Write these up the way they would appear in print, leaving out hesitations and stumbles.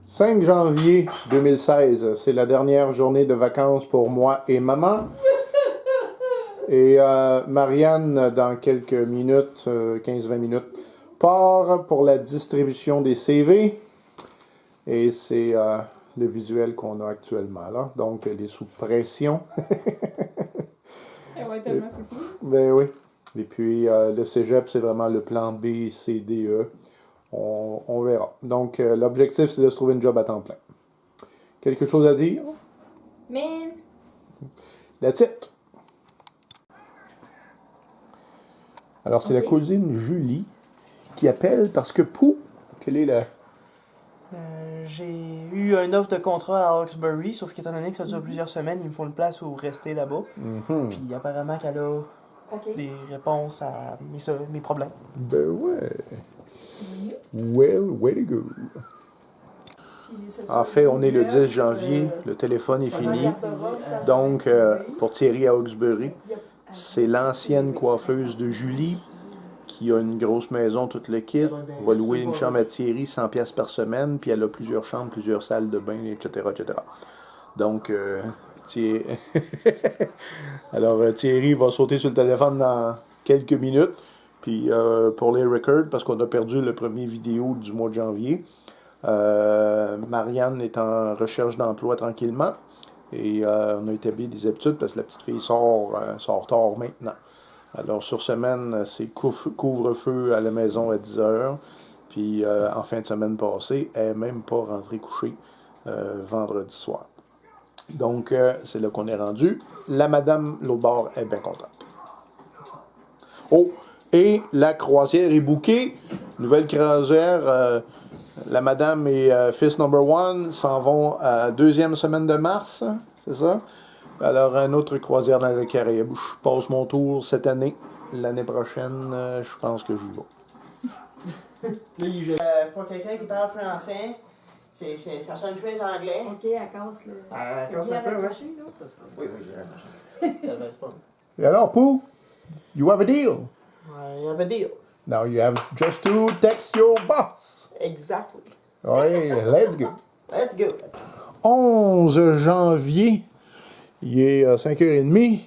5 janvier 2016, c'est la dernière journée de vacances pour moi et maman. Et Marianne, dans quelques minutes, 15-20 minutes, part pour la distribution des CV. Et c'est le visuel qu'on a actuellement là. Donc, elle est sous pression. Elle va être tellement c'est fou. Ben oui. Et puis, le cégep, c'est vraiment le plan B, C, D, E. On verra. Donc, l'objectif, c'est de se trouver une job à temps plein. Quelque chose à dire? Man! That's it. Alors, c'est la cousine Julie qui appelle parce que Pou, quelle est la... J'ai eu une offre de contrat à Hawkesbury, sauf qu'étant donné que ça dure plusieurs semaines, ils me font une place où rester là-bas. Puis apparemment qu'elle a des réponses à mes problèmes. Ben ouais. Well, way to go. En fait, on est le 10 janvier, le téléphone est fini. Donc, pour Thierry à Hawkesbury, c'est l'ancienne coiffeuse de Julie qui a une grosse maison, tout le kit, va louer une chambre à Thierry, 100$ par semaine, puis elle a plusieurs chambres, plusieurs salles de bain, etc., etc. Donc, alors Thierry va sauter sur le téléphone dans quelques minutes, puis pour les records, parce qu'on a perdu le premier vidéo du mois de janvier, Marianne est en recherche d'emploi tranquillement, et on a établi des habitudes, parce que la petite fille sort tard maintenant. Alors, sur semaine, c'est couvre-feu à la maison à 10h. Puis, en fin de semaine passée, elle n'est même pas rentrée coucher vendredi soir. Donc, c'est là qu'on est rendu. La madame, l'autre bord, est bien contente. Oh, et la croisière est bookée. Nouvelle croisière. La madame et fils number one s'en vont à la 2e semaine de mars. C'est ça? Alors, une autre croisière dans les Caraïbes. Je passe mon tour cette année. L'année prochaine, je pense que j'y vais. Pour quelqu'un qui parle français, ça sonne très anglais. Ok, elle casse le. Elle casse un peu, ouais. Oui, Et alors, Pooh, you have a deal. I have a deal. Now you have just to text your boss. Exactly. Oui, let's go. Let's go. 11 janvier, il est 5h30.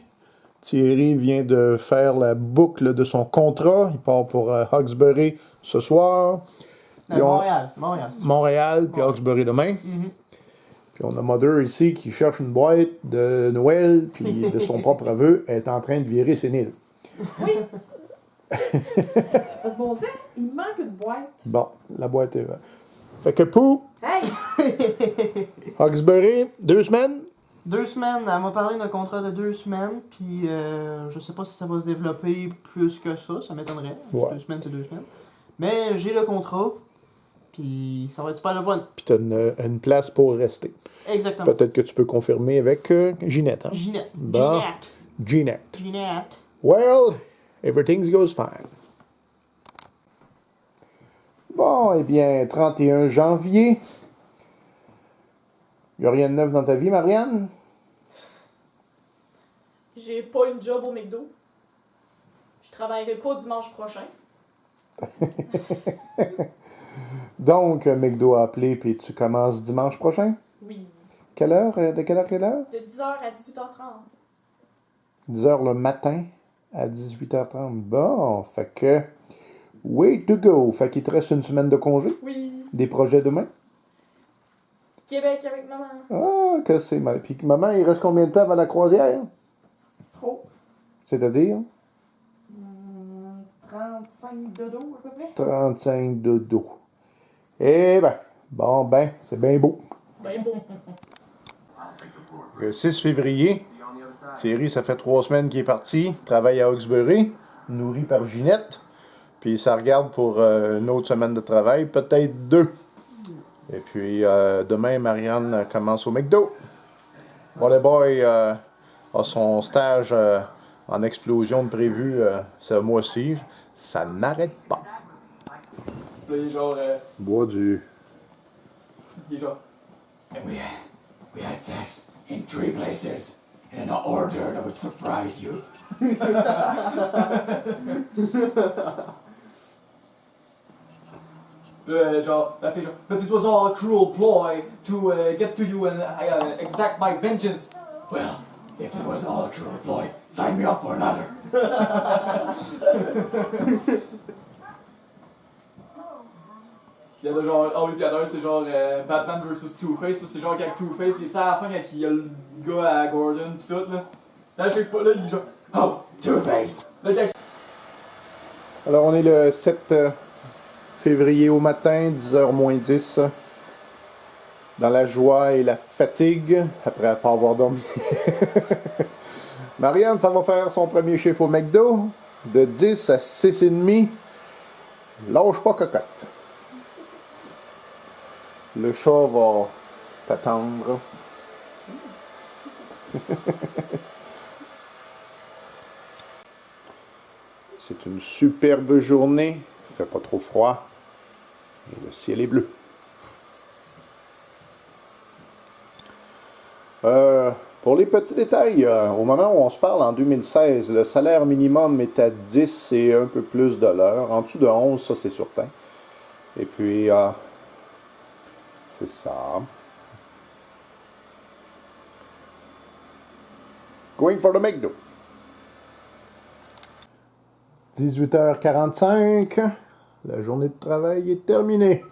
Thierry vient de faire la boucle de son contrat. Il part pour Hawkesbury ce soir. Montréal, puis Hawkesbury demain. Puis on a Mother ici qui cherche une boîte de Noël, puis de son propre aveu, elle est en train de virer sénile. Oui! Ça n'a pas de bon sens. Il manque une boîte. Bon, la boîte est... Fait que Pou, Hey! Hawkesbury, 2 semaines? 2 semaines, elle m'a parlé d'un contrat de 2 semaines, puis je sais pas si ça va se développer plus que ça m'étonnerait. Ouais. 2 semaines, c'est 2 semaines. Mais j'ai le contrat, puis ça va être super le fun. Puis t'as une place pour rester. Exactement. Peut-être que tu peux confirmer avec Ginette. Hein? Ginette. Bon. Ginette. Ginette. Well, everything goes fine. Bon, eh bien, 31 janvier. Il n'y a rien de neuf dans ta vie, Marianne? J'ai pas une job au McDo. Je travaillerai pas dimanche prochain. Donc, McDo a appelé, puis tu commences dimanche prochain? Oui. Quelle heure? De quelle heure à quelle heure? De 10h à 18h30. 10h le matin à 18h30. Bon, fait que... Way to go! Fait qu'il te reste une semaine de congé? Oui. Des projets demain? Québec avec maman. Ah, que c'est mal. Puis maman, il reste combien de temps avant la croisière? Trop. C'est-à-dire? 35 dodo à peu près. 35 dodo. Eh ben, c'est bien beau. Ben bon. Le 6 février, Thierry, ça fait 3 semaines qu'il est parti, travaille à Hawkesbury, nourri par Ginette, puis ça regarde pour une autre semaine de travail, peut-être 2. Et puis demain, Marianne commence au McDo. Bon, boy a son stage en explosion de prévu ce mois-ci. Ça n'arrête pas. Là, il est genre. Bois du... Il est genre. And we had sex in 3 places in an order that would surprise you. Genre, elle fait genre, but it was all a cruel ploy to get to you and exact my vengeance. Well, if it was all a cruel ploy, sign me up for another. Il y en a genre, ah oui, puis il y en a un, c'est genre Batman vs Two-Face, puis c'est genre qu'avec Two-Face, il est à la fin, quand il y a le gars à Gordon, pis tout, là. Là, à chaque fois, là, il est genre, Oh, Two-Face! là, quand Alors, on est le 7 février au matin, 10h moins 10. Dans la joie et la fatigue, après pas avoir dormi. Marianne, ça va faire son premier chiffre au McDo. De 10 à 6,5. Lâche pas cocotte. Le chat va t'attendre. C'est une superbe journée. Il fait pas trop froid. Et le ciel est bleu. Pour les petits détails, au moment où on se parle, en 2016, le salaire minimum est à 10 et un peu plus de l'heure. En dessous de 11, ça c'est certain. Et puis, c'est ça. Going for the McDo. 18h45. La journée de travail est terminée.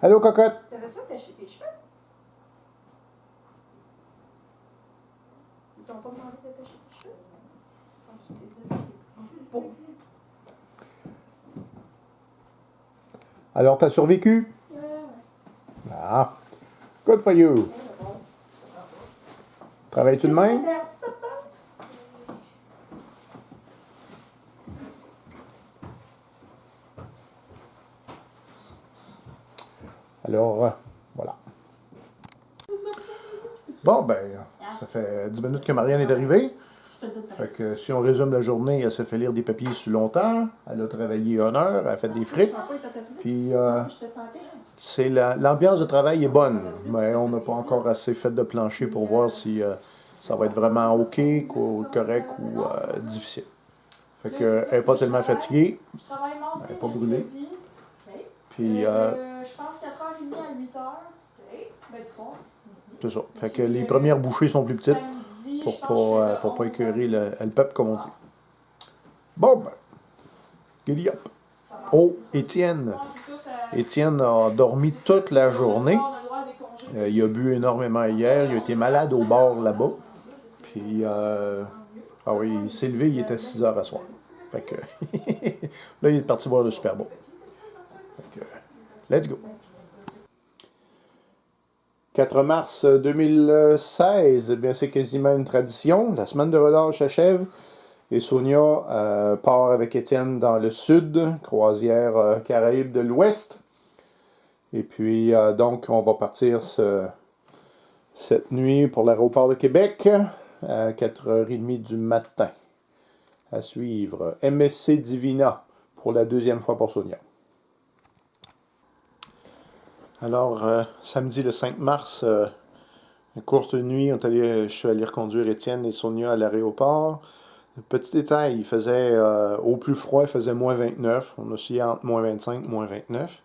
Allô, cocotte? T'avais besoin d'acheter tes cheveux? Ils t'ont pas demandé d'attacher tes cheveux? Quand tu t'es donné des beaux. Alors, t'as survécu? Ah, good for you. Travailles-tu demain? Alors, voilà. Bon, ben, ça fait 10 minutes que Marianne est arrivée. Fait que si on résume la journée, elle s'est fait lire des papiers sur longtemps. Elle a travaillé 1 heure, elle a fait des frites. Puis, c'est l'ambiance de travail est bonne, mais on n'a pas encore assez fait de plancher pour voir si ça va être vraiment OK, correct ou difficile. Fait qu'elle n'est pas tellement fatiguée. Je travaille mardi, Elle n'est pas brûlée. mercredi. Puis, Je pense 4h30 à 8h. Ben, du soir. c'est ça. Fait que les premières bouchées sont plus petites Samedi, pour je pense que je fais de pas 11 écœurer le peuple, comme on dit. Bon, ben, giddy up. Oh, Étienne. Étienne a dormi toute la journée. Il a bu énormément hier. Il a été malade au bar là-bas. Puis, ah oui, il s'est levé, il était 6 heures à soir. Fait que, là, il est parti voir le Super Bowl. Fait que, let's go. 4 mars 2016, eh bien, c'est quasiment une tradition. La semaine de relâche s'achève et Sonia part avec Étienne dans le sud, croisière Caraïbes de l'Ouest. Et puis, donc, on va partir cette nuit pour l'aéroport de Québec à 4h30 du matin. À suivre, MSC Divina pour la 2e fois pour Sonia. Alors, samedi le 5 mars, une courte nuit, je suis allé reconduire Étienne et Sonia à l'aéroport. Petit détail, il faisait, au plus froid, il faisait moins 29. On oscillait entre moins 25 et moins 29.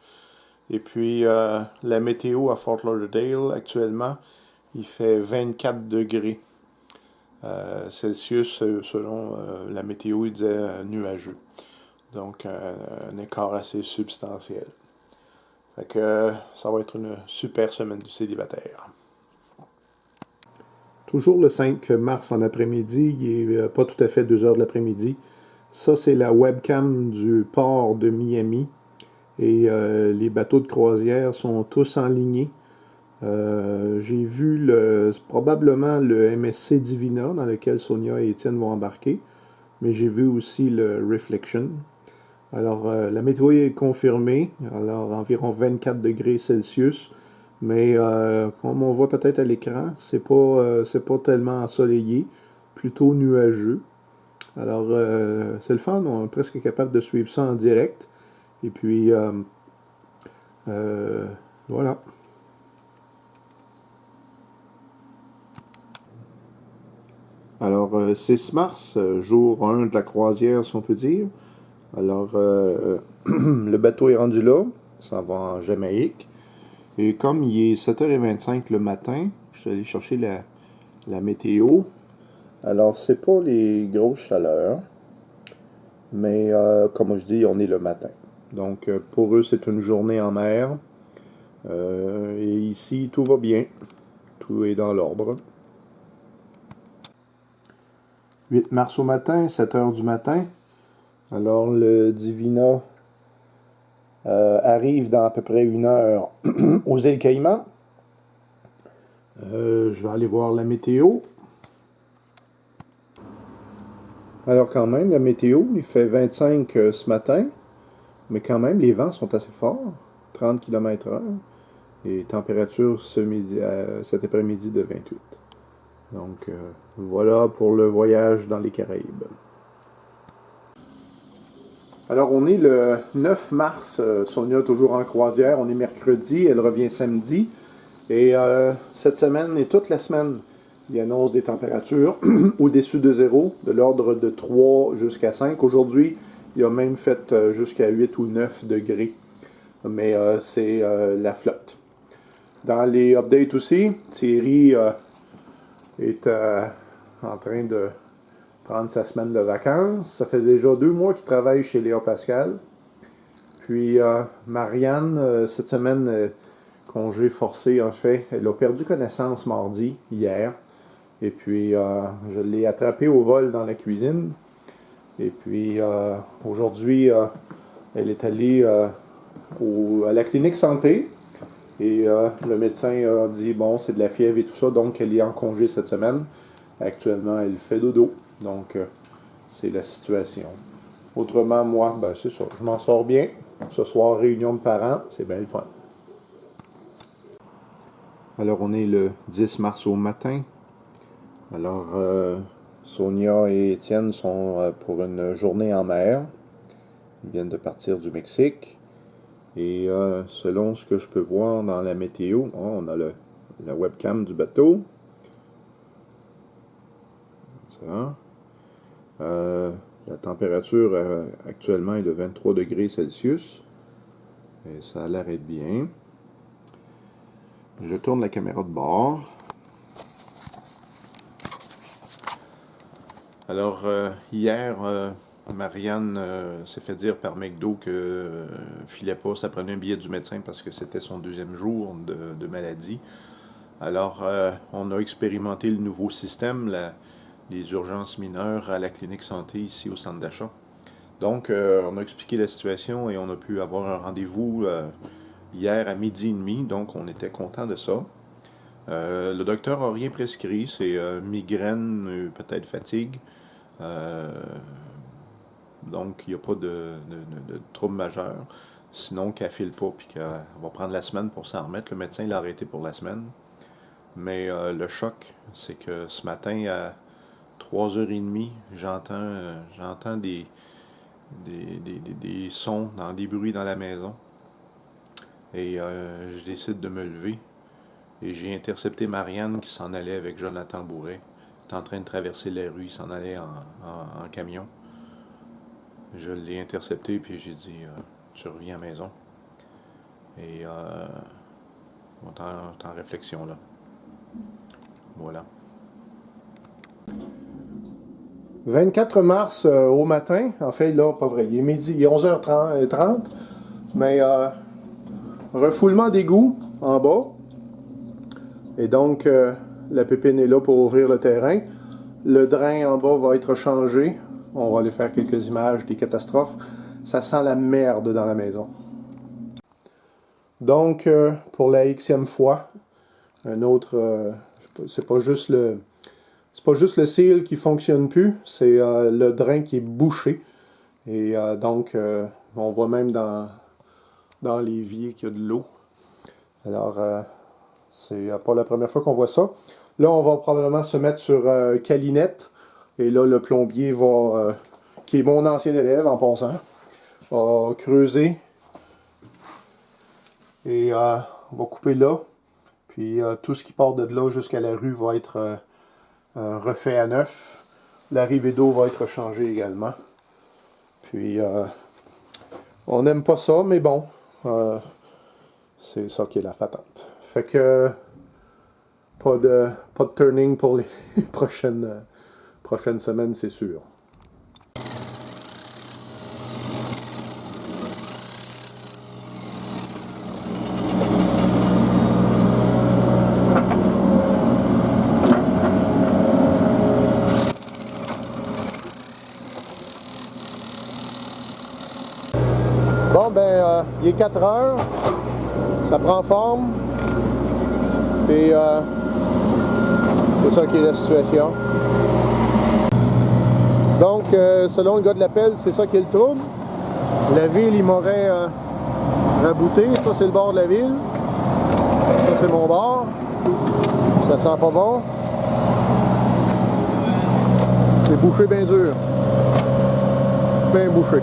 Et puis, la météo à Fort Lauderdale, actuellement, il fait 24 degrés Celsius, selon la météo, il disait nuageux. Donc, un écart assez substantiel. Fait que ça va être une super semaine du célibataire. Toujours le 5 mars en après-midi, il n'est pas tout à fait 2 heures de l'après-midi. Ça, c'est la webcam du port de Miami. Et les bateaux de croisière sont tous enlignés. J'ai vu probablement le MSC Divina dans lequel Sonia et Étienne vont embarquer. Mais j'ai vu aussi le Reflection. Alors, la météo est confirmée. Alors, environ 24 degrés Celsius. Mais comme on voit peut-être à l'écran, c'est pas tellement ensoleillé, plutôt nuageux. Alors, c'est le fun, on est presque capable de suivre ça en direct. Et puis, voilà. Alors, 6 mars, jour 1 de la croisière, si on peut dire. Alors, le bateau est rendu là, ça s'en va en Jamaïque. Et comme il est 7h25 le matin, je suis allé chercher la météo. Alors, c'est pas les grosses chaleurs, mais comme je dis, on est le matin. Donc, pour eux, c'est une journée en mer. Et ici, tout va bien. Tout est dans l'ordre. 8 mars au matin, 7h du matin. Alors, le Divina arrive dans à peu près 1 heure aux îles Caïmans. Je vais aller voir la météo. Alors quand même, la météo, il fait 25 ce matin, mais quand même, les vents sont assez forts, 30 km/h, et température cet après-midi de 28. Donc voilà pour le voyage dans les Caraïbes. Alors on est le 9 mars, Sonia toujours en croisière, on est mercredi, elle revient samedi, et cette semaine et toute la semaine, il annonce des températures au-dessus de 0, de l'ordre de 3 jusqu'à 5. Aujourd'hui, il a même fait jusqu'à 8 ou 9 degrés. Mais c'est la flotte. Dans les updates aussi, Thierry est en train de prendre sa semaine de vacances. Ça fait déjà 2 mois qu'il travaille chez Léa Pascal. Puis Marianne, cette semaine, congé forcé en fait, elle a perdu connaissance mardi, hier. Et puis, je l'ai attrapée au vol dans la cuisine. Et puis, aujourd'hui, elle est allée à la clinique santé. Et le médecin a dit, bon, c'est de la fièvre et tout ça. Donc, elle est en congé cette semaine. Actuellement, elle fait dodo. Donc, c'est la situation. Autrement, moi, ben, c'est ça. Je m'en sors bien. Ce soir, réunion de parents. C'est bien le fun. Alors, on est le 10 mars au matin. Alors, Sonia et Étienne sont pour une journée en mer. Ils viennent de partir du Mexique. Et selon ce que je peux voir dans la météo, on a la webcam du bateau. Ça. La température actuellement est de 23 degrés Celsius. Et ça a l'air d'être bien. Je tourne la caméra de bord. Alors, hier, Marianne s'est fait dire par McDo que filait pas, ça prenait un billet du médecin parce que c'était son 2e jour de maladie. Alors, on a expérimenté le nouveau système, les urgences mineures à la clinique santé ici au centre d'achat. Donc, on a expliqué la situation et on a pu avoir un rendez-vous hier à 12h30, donc on était content de ça. Le docteur n'a rien prescrit, c'est migraine, peut-être fatigue. Donc, il n'y a pas de trouble majeur. Sinon, qu'elle ne file pas puis qu'elle va prendre la semaine pour s'en remettre. Le médecin l'a arrêté pour la semaine. Mais le choc, c'est que ce matin, à 3h30, j'entends des sons, des bruits dans la maison. Et je décide de me lever. Et j'ai intercepté Marianne qui s'en allait avec Jonathan Bourret. Il était en train de traverser la rue, il s'en allait en camion. Je l'ai intercepté, puis j'ai dit tu reviens à la maison. Et on est en réflexion là. Voilà. 24 mars au matin, en fait, là, pas vrai, il est midi, il est 11h30, mais refoulement d'égout en bas. Et donc, la pépine est là pour ouvrir le terrain. Le drain en bas va être changé. On va aller faire quelques images des catastrophes. Ça sent la merde dans la maison. Donc, pour la xème fois, un autre, c'est pas juste le seal qui fonctionne plus, c'est le drain qui est bouché. Et donc, on voit même dans l'évier qu'il y a de l'eau. Alors, C'est pas la première fois qu'on voit ça. Là, on va probablement se mettre sur Calinette. Et là, le plombier va, qui est mon ancien élève en passant, va creuser. Et on va couper là. Puis tout ce qui part de là jusqu'à la rue va être refait à neuf. L'arrivée d'eau va être changée également. Puis on n'aime pas ça, mais bon, c'est ça qui est la patente. Fait que pas de turning pour les prochaines semaines, c'est sûr. Bon, ben, il est 4 heures, ça prend forme, et c'est ça qui est la situation. Donc, selon le gars de l'appel, c'est ça qui est le trouble. La ville, il m'aurait rabouté, ça c'est le bord de la ville, ça c'est mon bord, ça sent pas bon. C'est bouché bien dur, bien bouché.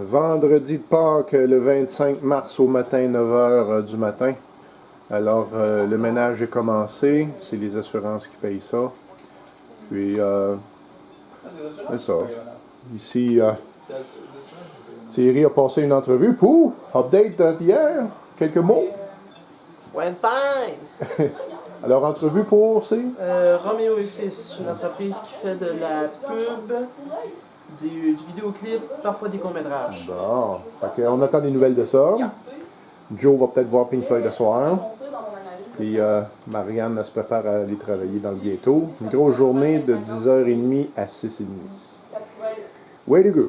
Vendredi de Pâques, le 25 mars au matin, 9h du matin. Alors, le ménage est commencé. C'est les assurances qui payent ça. Puis, c'est ça. Ici, Thierry a passé une entrevue pour update d'hier. Quelques mots. Went fine! Alors, entrevue pour, c'est? Roméo et Fils, une entreprise qui fait de la pub, du vidéoclip, parfois des courts-métrages. Bon. Fait qu'on attend des nouvelles de ça. Joe va peut-être voir Pink Floyd le soir. Puis Marianne elle se prépare à aller travailler dans le ghetto. Une grosse journée de 10h30 à 6h30. Way to go!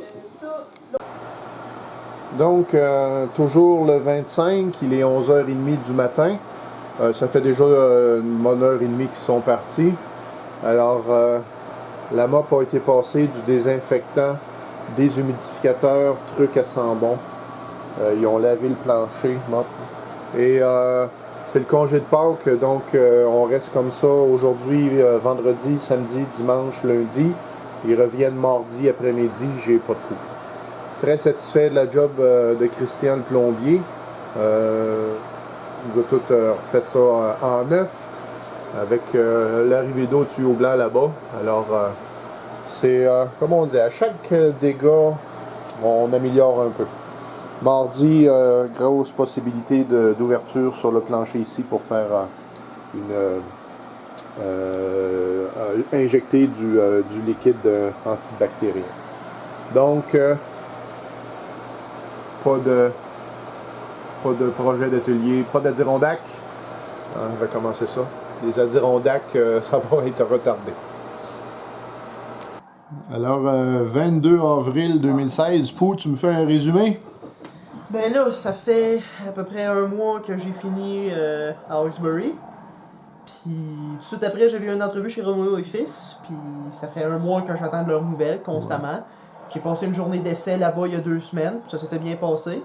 Donc, toujours le 25, il est 11h30 du matin. Ça fait déjà une bonne heure et demie qu'ils sont partis. Alors, la mop a été passée, du désinfectant, déshumidificateur, truc à sent bon. Ils ont lavé le plancher, mop. Et c'est le congé de Pâques, donc on reste comme ça aujourd'hui, vendredi, samedi, dimanche, lundi. Ils reviennent mardi après-midi, j'ai pas de coup. Très satisfait de la job de Christian le plombier. Il a tout refait ça en neuf, avec l'arrivée d'eau au tuyau blanc là-bas. Alors, c'est, comme on dit, à chaque dégât, on améliore un peu. Mardi, grosse possibilité d'ouverture sur le plancher ici pour faire injecter du liquide antibactérien. Donc, pas de projet d'atelier, pas d'Adirondack. On va commencer ça. Les Adirondacks, ça va être retardé. Alors, 22 avril 2016, Pou, tu me fais un résumé? Ben là, ça fait à peu près un mois que j'ai fini à Hawkesbury. Puis tout de suite après, j'avais eu une entrevue chez Roméo et Fils. Puis ça fait un mois que j'attends de leurs nouvelles constamment. Ouais. J'ai passé une journée d'essai là-bas il y a 2 semaines. Puis ça s'était bien passé.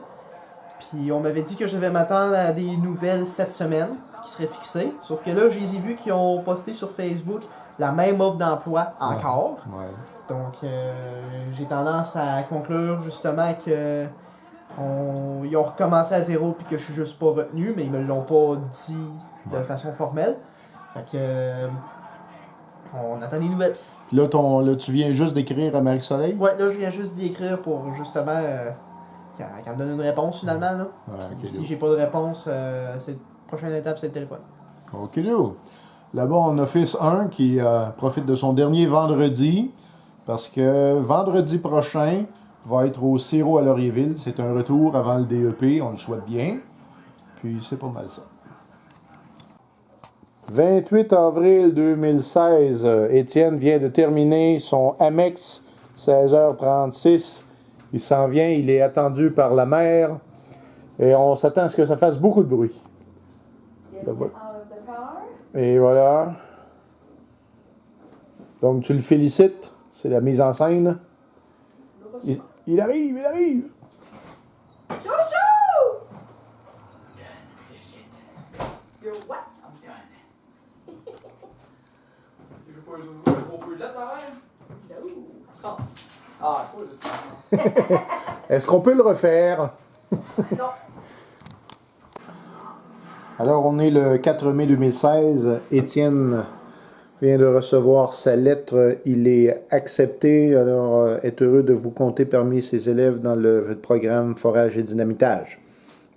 Puis on m'avait dit que je devais m'attendre à des nouvelles cette semaine qui seraient fixées. Sauf que là, je les ai vus qui ont posté sur Facebook la même offre d'emploi encore. Ouais. Donc j'ai tendance à conclure justement que ils ont recommencé à zéro puis que je suis juste pas retenu, mais ils me l'ont pas dit de façon formelle. Fait que on attend des nouvelles. Puis là, tu viens juste d'écrire à Marie-Soleil? Ouais, là je viens juste d'y écrire pour justement qu'elle me donne une réponse finalement. Là. Ouais, okay, si j'ai pas de réponse, la prochaine étape c'est le téléphone. Ok, là. Là-bas, on a Office 1 qui profite de son dernier vendredi, parce que vendredi prochain va être au Siro à Laurierville. C'est un retour avant le DEP, on le souhaite bien. Puis c'est pas mal ça. 28 avril 2016, Étienne vient de terminer son Amex, 16h36. Il s'en vient, il est attendu par la mère et on s'attend à ce que ça fasse beaucoup de bruit. Et voilà. Donc tu le félicites, c'est la mise en scène. Il arrive, il arrive! Chouchou! This shit. You're what? I'm done. Je joue pas un jeu au feu de là, ça va? No. France. Ah, cool. Est-ce qu'on peut le refaire? Non. Alors, on est le 4 mai 2016. Étienne vient de recevoir sa lettre. Il est accepté. Alors, est heureux de vous compter parmi ses élèves dans le programme Forage et Dynamitage.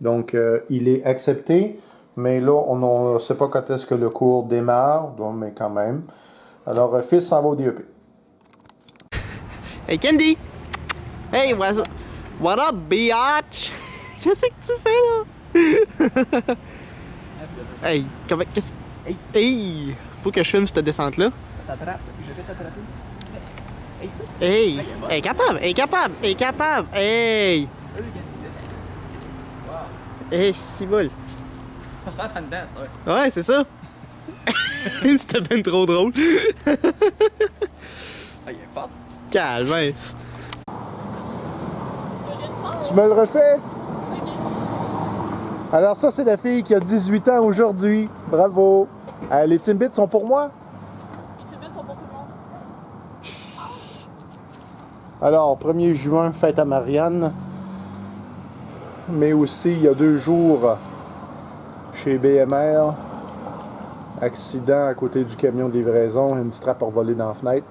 Donc, il est accepté, mais là, on ne sait pas quand est-ce que le cours démarre, donc, mais quand même. Alors, fils s'en va au DEP. Hey Candy! Hey, what up, biatch? Qu'est-ce que tu fais là? Hey, qu'est-ce. Hey! Faut que je filme cette descente-là. T'attrapes, je vais t'attraper. Hey! Hey, capable! Hey, capable! Hey, capable! Hey! Hey, c'est bon! Rentre en dedans, c'est vrai. Ouais, c'est ça! C'était ben trop drôle! Ah, il est fort. Calme! Tu me le refais? Alors ça, c'est la fille qui a 18 ans aujourd'hui. Bravo. Les Timbits sont pour moi? Les Timbits sont pour tout le monde. Alors, 1er juin, fête à Marianne. Mais aussi, il y a 2 jours, chez BMR, accident à côté du camion de livraison. Une strap a volé dans la fenêtre.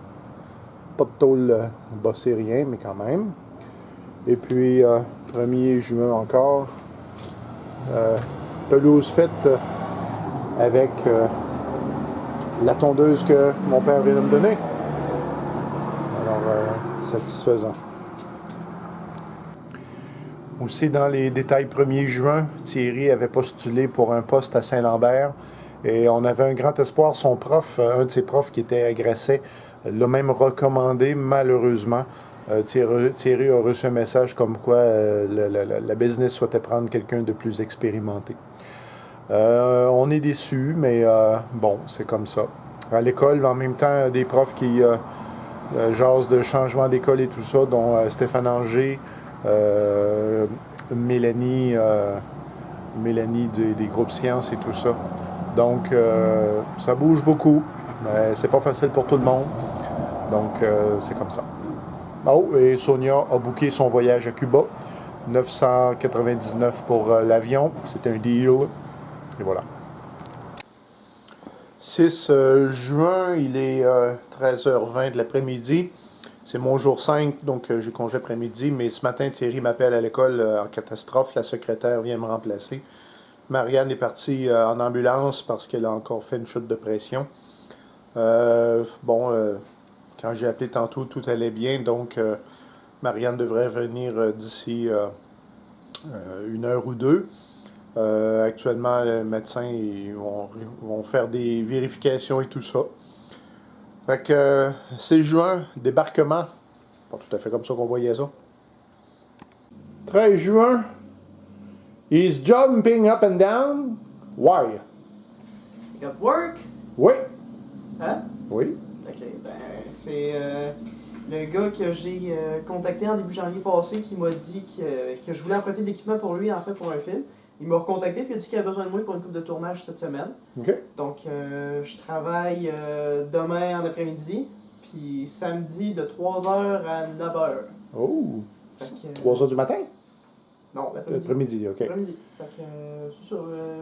Pas de tôle bossé, rien, mais quand même. Et puis, 1er juin encore, pelouse faite avec la tondeuse que mon père vient de me donner. Alors, satisfaisant. Aussi, dans les détails 1er juin, Thierry avait postulé pour un poste à Saint-Lambert et on avait un grand espoir. Son prof, un de ses profs qui était agressé, l'a même recommandé, malheureusement. Thierry a reçu un message comme quoi la business souhaitait prendre quelqu'un de plus expérimenté. On est déçus, mais bon, c'est comme ça. À l'école, en même temps, des profs qui jasent de changement d'école et tout ça, dont Stéphane Anger, Mélanie des groupes sciences et tout ça. Donc, ça bouge beaucoup, mais c'est pas facile pour tout le monde. Donc, c'est comme ça. Oh, et Sonia a booké son voyage à Cuba. 999 pour l'avion. C'est un deal. Et voilà. 6 juin, il est 13h20 de l'après-midi. C'est mon jour 5, donc j'ai congé après-midi. Mais ce matin, Thierry m'appelle à l'école en catastrophe. La secrétaire vient me remplacer. Marianne est partie en ambulance parce qu'elle a encore fait une chute de pression. Quand j'ai appelé tantôt, tout allait bien. Donc, Marianne devrait venir d'ici 1 heure ou 2. Actuellement, les médecins vont faire des vérifications et tout ça. Fait que 6 juin, débarquement. Pas tout à fait comme ça qu'on voyait ça. 13 juin, he's jumping up and down. Why? You got work? Oui. Hein? Oui. Ok, ben, c'est le gars que j'ai contacté en début janvier passé qui m'a dit que je voulais emprunter de l'équipement pour lui, en fait, pour un film. Il m'a recontacté puis il a dit qu'il avait besoin de moi pour une coupe de tournage cette semaine. OK. Donc, je travaille demain en après-midi, puis samedi de 3h à 9h. Oh. Fait que, 3 heures du matin? Non, l'après-midi. Après-midi, OK. Après-midi. Fait que, c'est ça.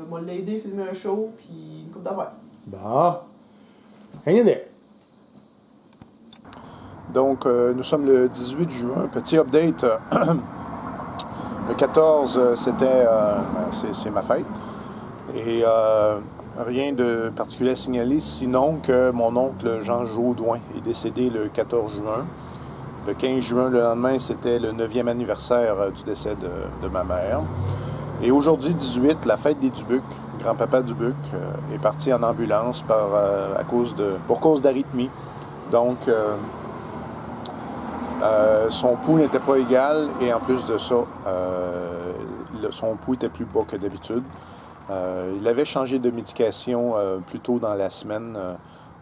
Moi, l'aider, filmer un show, puis une coupe d'affaires. Bon. Hang in there. Donc, nous sommes le 18 juin. Petit update. Le 14, c'est ma fête. Et rien de particulier à signaler, sinon que mon oncle Jean Jaudoin est décédé le 14 juin. Le 15 juin, le lendemain, c'était le 9e anniversaire du décès de ma mère. Et aujourd'hui, 18, la fête des Dubucs, grand-papa Dubuc est parti en ambulance pour cause d'arythmie. Donc, son pouls n'était pas égal et en plus de ça, son pouls était plus bas que d'habitude. Il avait changé de médication plus tôt dans la semaine.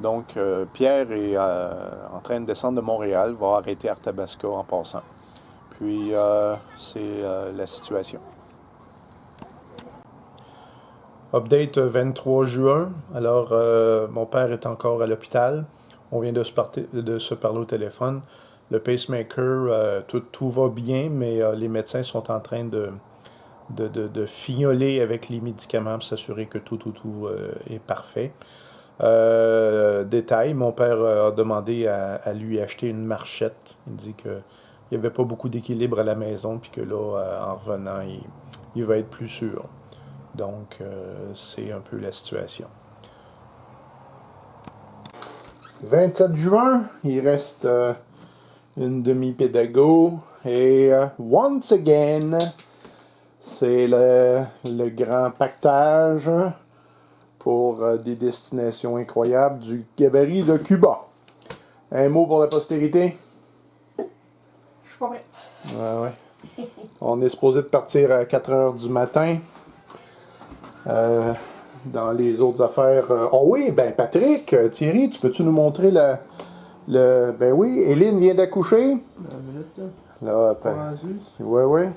Donc, Pierre est en train de descendre de Montréal, va arrêter Arthabasca en passant. Puis, c'est la situation. Update 23 juin. Alors, mon père est encore à l'hôpital. On vient de se parler au téléphone. Le pacemaker, tout va bien, mais les médecins sont en train de fignoler avec les médicaments pour s'assurer que tout est parfait. Détail, mon père a demandé à lui acheter une marchette. Il dit qu'il n'y avait pas beaucoup d'équilibre à la maison, puis que là, en revenant, il va être plus sûr. Donc, c'est un peu la situation. 27 juin, il reste une demi-pédago. Et once again, c'est le grand pactage pour des destinations incroyables du gabarit de Cuba. Un mot pour la postérité? Je suis pas prête. Ouais. On est supposé de partir à 4 heures du matin. Dans les autres affaires... Oh oui, ben Patrick, Thierry, tu peux-tu nous montrer Ben oui, Éline vient d'accoucher. Une minute, là. Ouais.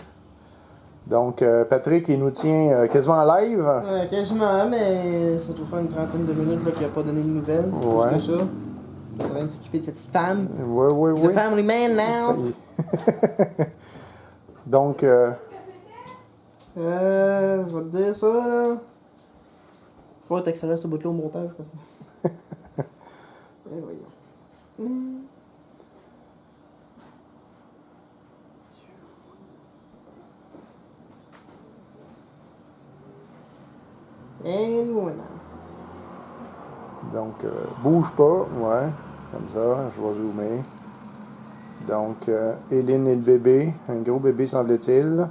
Donc, Patrick, il nous tient quasiment en live. Quasiment, mais ça doit faire une trentaine de minutes qu'il n'a pas donné de nouvelles. Ouais. Plus que ça. Il est en train de s'occuper de cette petite femme. Ouais. He's a family man now. Donc, je vais te dire ça, là. Faut t'accélérer ce bout-là au montage. Voyons. Et voilà. Donc, bouge pas, ouais, comme ça, je vais zoomer. Donc, Éline et le bébé, un gros bébé semble-t-il.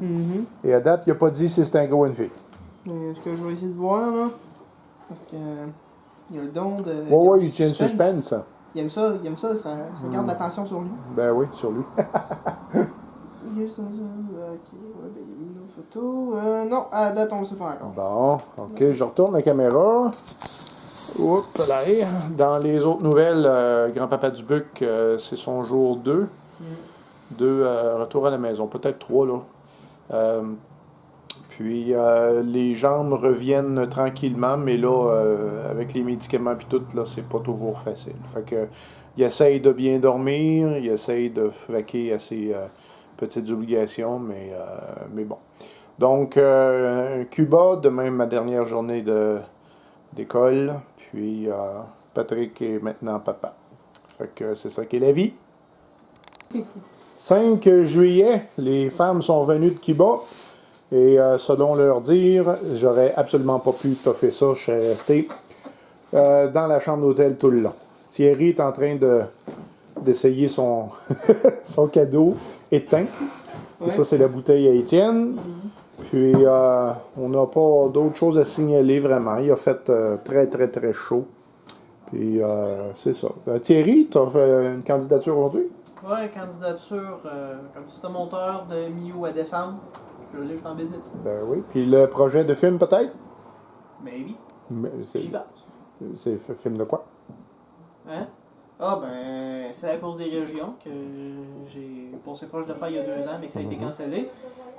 Et à date, il n'a pas dit si c'est un gars ou une fille. Est-ce que je vais essayer de voir, là? Parce que il y a le don de... Ouais, il tient le suspense. Il aime ça, ça garde l'attention sur lui. Ben oui, sur lui. Ok, ouais, ben il y a mis une photo. Non, à date, on le sait pas encore. Bon, ok, je retourne la caméra. Oups, là. Dans les autres nouvelles, grand-papa Dubuc, c'est son jour 2. 2 retour à la maison, peut-être 3 là. Puis les jambes reviennent tranquillement, mais là, avec les médicaments et tout, là, c'est pas toujours facile. Fait que il essaye de bien dormir, il essaye de vaquer à ses petites obligations, mais bon. Donc, Cuba, demain, ma dernière journée d'école. Puis, Patrick est maintenant papa. Fait que c'est ça qui est la vie. 5 juillet, les femmes sont venues de Cuba. Et selon leur dire, j'aurais absolument pas pu toffer ça. Je serais resté dans la chambre d'hôtel tout le long. Thierry est en train d'essayer son cadeau éteint. Et ça, c'est la bouteille à Étienne. Puis, on n'a pas d'autre chose à signaler vraiment. Il a fait très, très, très chaud. Puis, c'est ça. Thierry, tu as fait une candidature aujourd'hui? Ouais, candidature comme système monteur de mi-août à décembre. Je l'ai juste en business. Ben oui. Puis le projet de film, peut-être? Maybe. J'y pense. C'est un film de quoi? Hein? Ah ben, c'est à cause des régions que j'ai pensé proche de faire il y a 2 ans, mais que ça a été cancellé.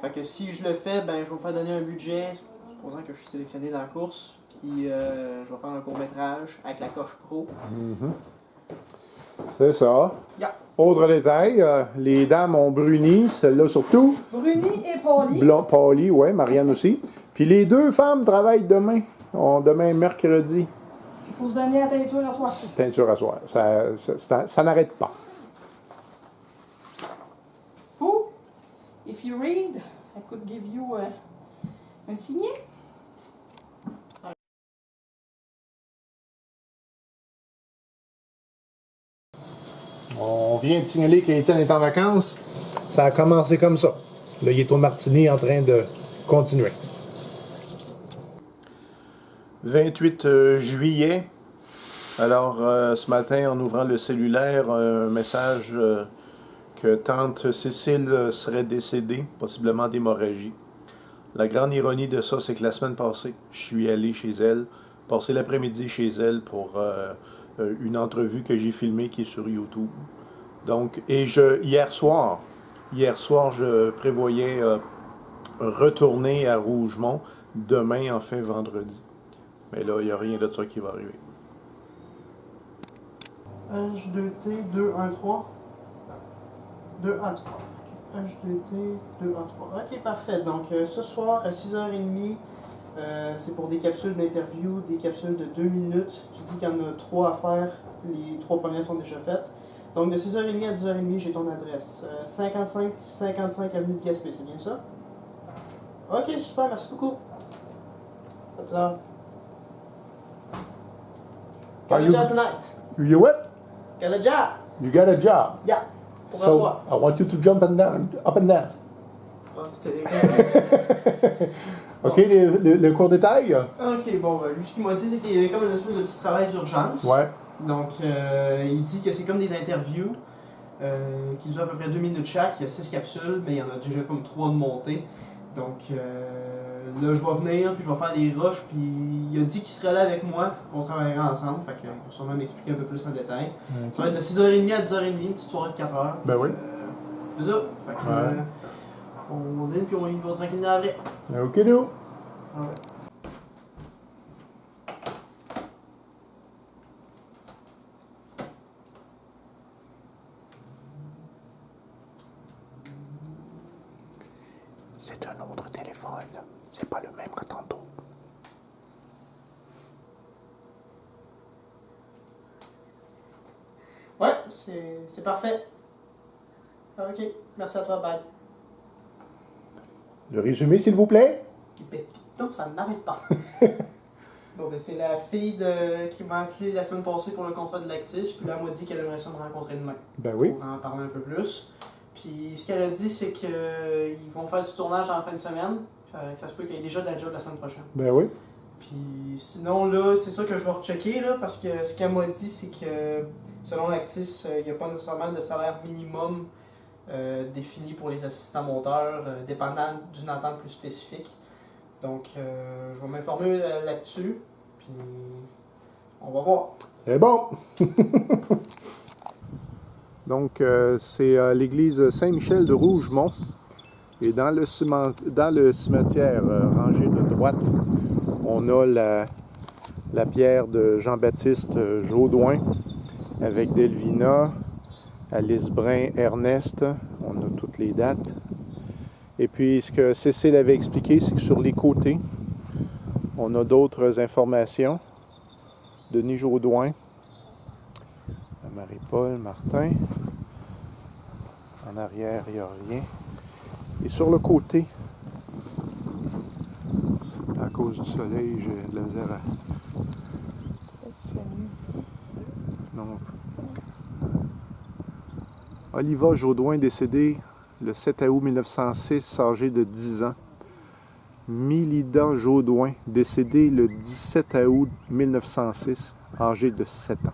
Fait que si je le fais, ben je vais me faire donner un budget, supposant que je suis sélectionné dans la course, puis je vais faire un court-métrage avec la coche pro. C'est ça. Yeah. Autre détail, les dames ont bruni, celle-là surtout. Bruni et Paulie. Paulie, ouais, Marianne aussi. Puis les 2 femmes travaillent demain. Demain, mercredi. Il faut se donner la teinture à soi. Teinture à soir. Ça n'arrête pas. Who, if you read, I could give you un signet. On vient de signaler qu'Étienne est en vacances. Ça a commencé comme ça. Là, il est au Martini en train de continuer. 28 juillet. Alors, ce matin, en ouvrant le cellulaire, un message que tante Cécile serait décédée, possiblement d'hémorragie. La grande ironie de ça, c'est que la semaine passée, je suis allé chez elle, passer l'après-midi chez elle pour une entrevue que j'ai filmée qui est sur YouTube. Donc, et hier soir, je prévoyais retourner à Rougemont demain, enfin vendredi. Mais là, il n'y a rien de ça qui va arriver. H2T 213. 213. H2T 213. Ok, parfait. Donc, ce soir à 6h30, c'est pour des capsules d'interview, des capsules de 2 minutes. Tu dis qu'il y en a 3 à faire. Les 3 premières sont déjà faites. Donc, de 6h30 à 10h30, j'ai ton adresse. 55 avenue de Gaspé, c'est bien ça? Ok, super, merci beaucoup. À tout à l'heure. Got a job tonight. You what? Got a job. You got a job. Yeah. Pour So, asseoir. I want you to jump up and down. Oh, c'était- OK, le cours détail? Ok, bon, lui, ce qu'il m'a dit, c'est qu'il y avait comme une espèce de petit travail d'urgence. Ouais. Donc, il dit que c'est comme des interviews qui durent à peu près 2 minutes chaque. Il y a 6 capsules, mais il y en a déjà comme 3 de montées. Donc, là, je vais venir, puis je vais faire des rushs, puis il a dit qu'il serait là avec moi, qu'on travaillerait ensemble. Fait qu'il va sûrement m'expliquer un peu plus en détail. Ça va être de 6h30 à 10h30, une petite soirée de 4 heures. Ben oui. C'est ça. Fait que, Ouais. on zine, puis on y va tranquillement après. OK, nous. Ouais. C'est un autre téléphone. C'est pas le même que tantôt. Ouais, c'est parfait. Ah, ok, merci à toi, bye. Le résumé, s'il vous plaît? Non, ça n'arrête pas. Bon, ben c'est la fille qui m'a appelé la semaine passée pour le contrat de Lactis, puis là, elle m'a dit qu'elle aimerait ça me rencontrer demain. Ben oui. Pour en parler un peu plus. Puis ce qu'elle a dit, c'est qu'ils vont faire du tournage en fin de semaine. Que ça se peut qu'il y ait déjà de la job la semaine prochaine. Ben oui. Puis sinon, là, c'est ça que je vais rechecker, là, parce que ce qu'elle m'a dit, c'est que selon Lactis, il n'y a pas nécessairement de salaire minimum défini pour les assistants monteurs, dépendant d'une entente plus spécifique. Donc, je vais m'informer là-dessus, puis on va voir. C'est bon. Donc, c'est l'église Saint-Michel de Rougemont. Et dans le cimetière rangé de droite, on a la pierre de Jean-Baptiste Jaudoin avec Delvina, Alice Brun, Ernest. On a toutes les dates. Et puis, ce que Cécile avait expliqué, c'est que sur les côtés, on a d'autres informations. Denis Jaudoin, Marie-Paul, Martin. En arrière, il n'y a rien. Et sur le côté, à cause du soleil, j'ai de la misère à... Non. Oliva Jaudoin, décédée le 7 août 1906, âgée de 10 ans. Milida Jaudoin, décédée le 17 août 1906, âgée de 7 ans.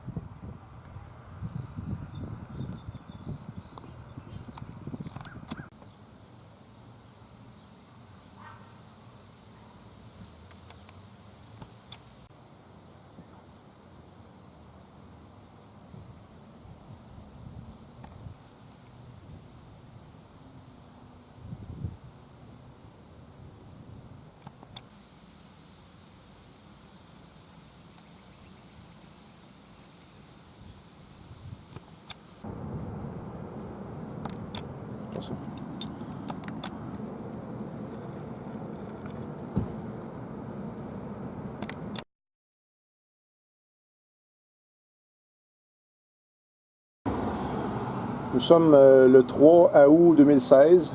Nous sommes le 3 août 2016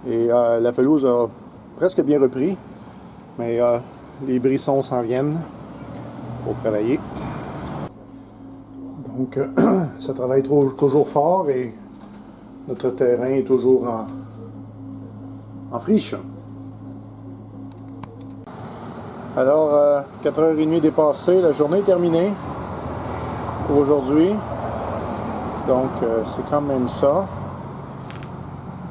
et la pelouse a presque bien repris, mais les brissons s'en viennent pour travailler. Donc ça travaille toujours fort et notre terrain est toujours en friche. Alors, 4h30 dépassées, la journée est terminée pour aujourd'hui. Donc, c'est quand même ça.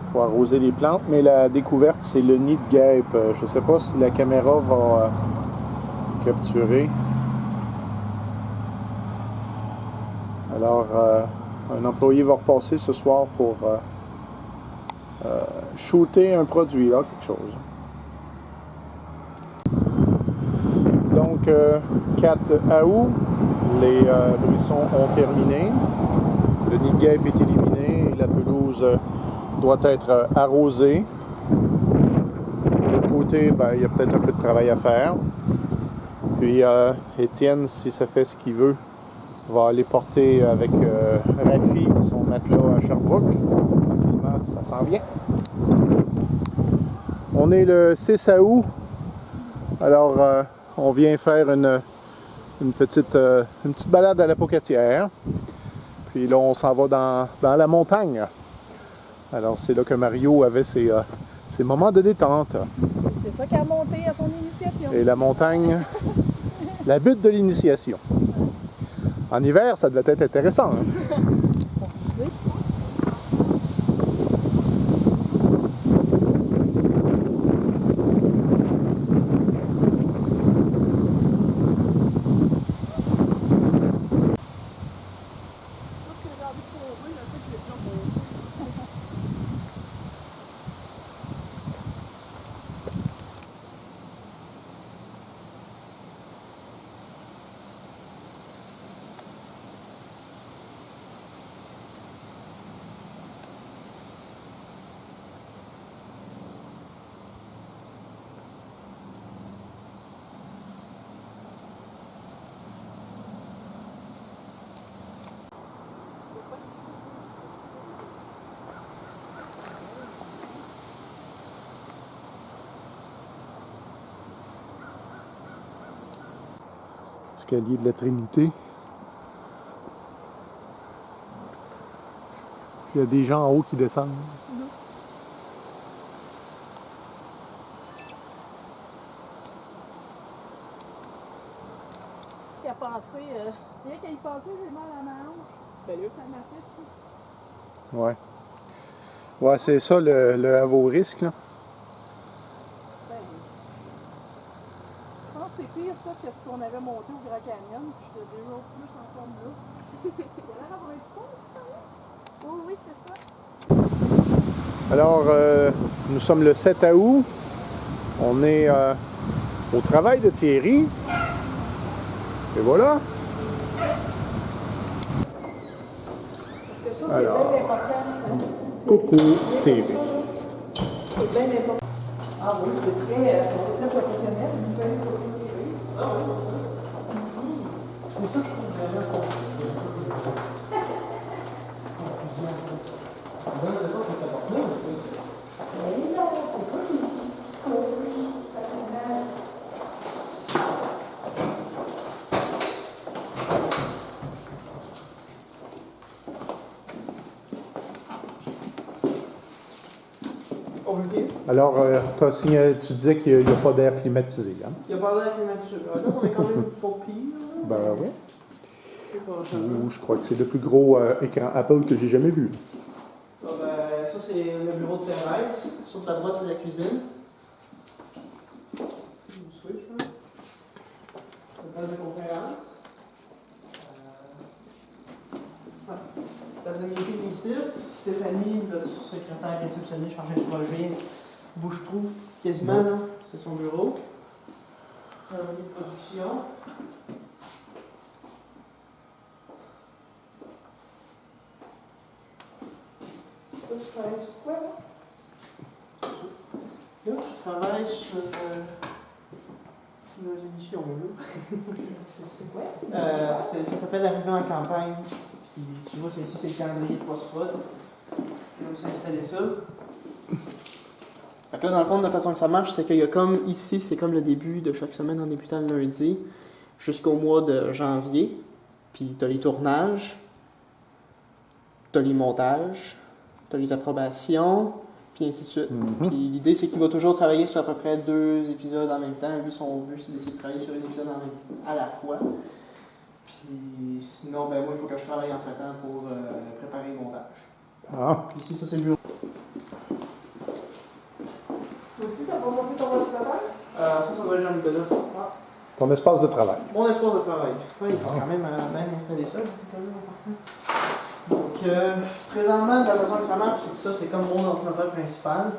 Il faut arroser les plantes, mais la découverte, c'est le nid de guêpe. Je ne sais pas si la caméra va capturer. Alors, un employé va repasser ce soir pour shooter un produit, là, quelque chose. Donc, 4 août, les buissons ont terminé. Le nid de guêpe est éliminé et la pelouse doit être arrosée. De l'autre côté, ben, il y a peut-être un peu de travail à faire. Puis, Étienne, si ça fait ce qu'il veut, va aller porter avec Rafi son matelas à Sherbrooke. Tranquillement, ça s'en vient. On est le 6 août. Alors, on vient faire une petite balade à la Pocatière. Puis là, on s'en va dans la montagne. Alors, c'est là que Mario avait ses moments de détente. C'est ça qui a monté à son initiation. Et la montagne, la butte de l'initiation. En hiver, ça devait être intéressant. Hein? Escalier de la Trinité. Il y a des gens en haut qui descendent. Qui a passé, rien qu'à y passer, j'ai mal à ma hanche. Ben là, ça m'a fait ça. Ouais. Ouais, c'est ça le à vos risques, là. Ben, je pense que c'est pire ça que ce qu'on avait monté au Grand Canyon. Puis j'étais déjà plus en forme là. Il y a l'air d'avoir un petit fond, ça, là? Oui, oui, c'est ça. Alors, nous sommes le 7 août. On est au travail de Thierry. Et voilà. Parce que ça, c'est Alors, bien important. Coucou TV. C'est bien important. Ah oui, c'est très professionnel. Vous faites Coucou TV. Ah oui, c'est ça. C'est ça que je trouve vraiment ça. C'est bien l'impression que c'est important. Mais non, c'est pas qui confuse facilement. Alors, tu disais qu'il n'y a pas d'air climatisé, hein? Il n'y a pas d'air climatisé. Là, on est quand même pas pire. Ben oui. Ou je crois que c'est le plus gros écran Apple que j'ai jamais vu. Ah, ben, ça, c'est le bureau de Thérèse. Sur ta droite, c'est la cuisine. Une switch, là. La table de conférence. Table de meeting ici. Stéphanie, notre secrétaire réceptionniste chargée de projet, bouge-trou, quasiment, là. C'est son bureau. Cérémonie de production. Toi, tu travailles sur quoi, là? Là, je travaille sur nos émissions, là. C'est quoi? Ça s'appelle Arriver en campagne. Puis, tu vois, ici, c'est le calendrier de post-prod. Je vais vous installer ça. Fait que là, dans le fond, de la façon que ça marche, c'est qu'il y a comme ici, c'est comme le début de chaque semaine en débutant le lundi, jusqu'au mois de janvier. Puis, tu as les tournages, tu as les montages, tu as les approbations, puis ainsi de suite. Mhm. Puis l'idée, c'est qu'il va toujours travailler sur à peu près 2 épisodes en même temps. Lui, son but, c'est d'essayer de travailler sur 2 épisodes à la fois. Puis sinon, ben moi, il faut que je travaille entre-temps pour préparer le montage. Ah, Puis ici, ça, c'est le bureau. Toi aussi, t'as pas monté ton ordinateur? Ça doit être Jean-Nicolas. ton espace de travail. Mon espace de travail. Oui, il faut quand même bien installer ça, Jean-Nicolas, en partant. Donc, présentement, la façon que ça marche, c'est que ça, c'est comme mon ordinateur principal.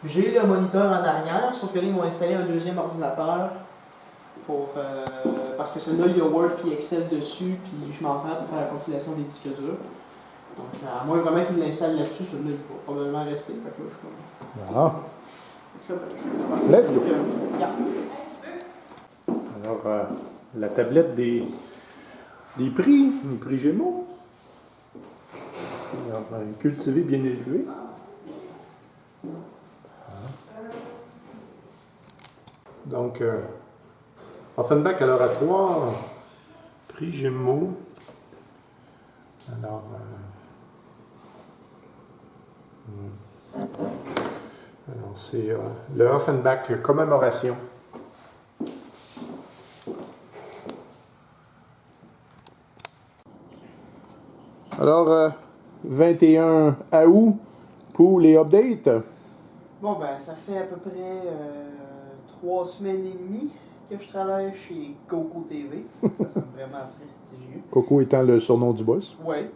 J'ai le moniteur en arrière, sauf que là, ils m'ont installé un deuxième ordinateur parce que celui-là, il y a Word et Excel dessus, puis je m'en sers pour faire la compilation des disques durs. Donc, à moins vraiment qu'il l'installe là-dessus, celui-là, il va probablement rester. Fait que là, je suis comme... Ah. Fait que là, ben, je vais Let's go. yeah. Alors, la tablette des prix, les prix Gémeaux. Alors, cultivé bien élevé. Donc, Offenbach à l'oratoire, prix Gémeaux. Alors, c'est le Offenbach commémoration. Alors, 21 août pour les updates. Bon, ben, ça fait à peu près 3 semaines et demie que je travaille chez Coco TV. Ça semble vraiment prestigieux. Coco étant le surnom du boss. Ouais.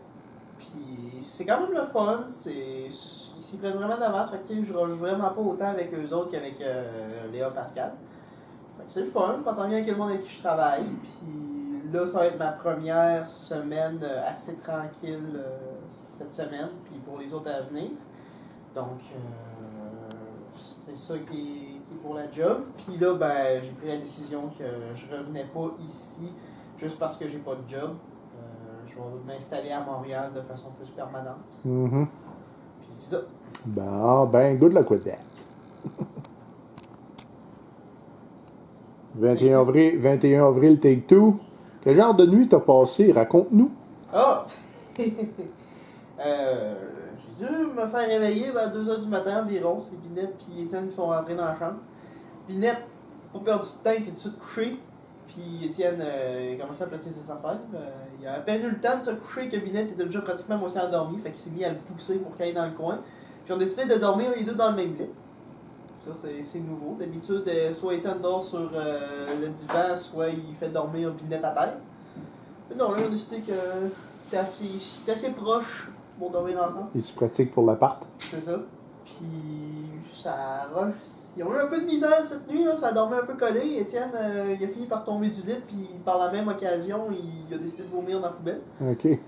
Puis c'est quand même le fun. Ils s'y prennent vraiment d'avance. Fait que tu sais, je joue vraiment pas autant avec eux autres qu'avec Léa Pascal. Fait que c'est le fun. Je m'entends bien avec le monde avec qui je travaille. Puis là, ça va être ma première semaine assez tranquille cette semaine. Puis pour les autres à venir. Donc, c'est ça qui est pour la job. Puis là, ben, j'ai pris la décision que je revenais pas ici juste parce que j'ai pas de job. Je vais m'installer à Montréal de façon plus permanente. Mhm. Puis c'est ça. Bon, ben, good luck with that. 21 avril, take two. Quel genre de nuit t'as passé? Raconte-nous. Ah! J'ai dû me faire réveiller vers 2h du matin environ. C'est Binette et Étienne qui sont rentrés dans la chambre. Binette, pour perdre du temps, il s'est tout de suite couché. Puis Étienne il a commencé à placer ses affaires. Il a à peine eu le temps de se coucher que Binette était déjà pratiquement moitié endormi. Fait qu'il s'est mis à le pousser pour qu'il aille dans le coin. Puis on a décidé de dormir les deux dans le même lit. Ça, c'est nouveau. D'habitude, soit Étienne dort sur le divan, soit il fait dormir Binette à terre. Mais non, là, on a décidé que c'était assez proche pour dormir ensemble. Et tu pratiques pour l'appart? C'est ça. Puis ça ils ont eu un peu de misère cette nuit, là, ça a dormi un peu collé. Étienne, il a fini par tomber du lit, puis par la même occasion, il a décidé de vomir dans la poubelle. OK. Puis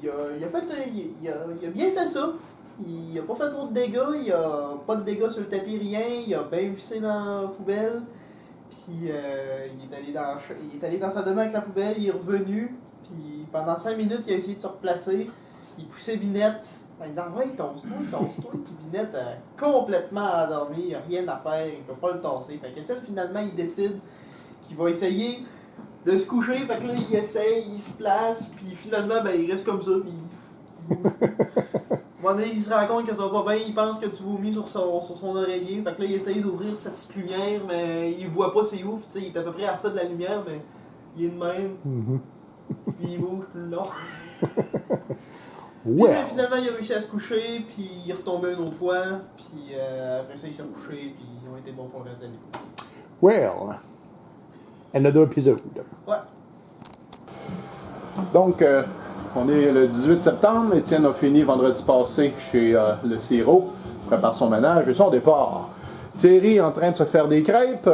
il a bien fait ça. Il a pas fait trop de dégâts, il a pas de dégâts sur le tapis, rien. Il a bien vissé dans la poubelle. Puis il est allé dans sa demeure avec la poubelle, il est revenu. Puis pendant 5 minutes, il a essayé de se replacer. Il poussait Binette. Il dit ouais, tosse-toi. Puis Binette complètement endormi, il n'y a rien à faire, il peut pas le tasser. Fait qu'Étienne, finalement, il décide qu'il va essayer de se coucher. Fait que là, il essaye, il se place, puis finalement, ben, il reste comme ça. Puis à un moment donné, il se rend compte que ça va pas bien, il pense que tu vomis sur son oreiller. Fait que là, il essaye d'ouvrir sa petite lumière, mais il voit pas c'est ouf. Il est à peu près à ça de la lumière, mais il est de même. Puis il bouge plus long. Puis Ouais. là, finalement, il a réussi à se coucher, puis il est retombé une autre fois, puis après ça, il s'est recouché, puis ils ont été bons pour le reste de la nuit. Well, another episode. Ouais. Donc, on est le 18 septembre. Étienne a fini vendredi passé chez le Sirop, prépare son ménage et son départ. Thierry est en train de se faire des crêpes.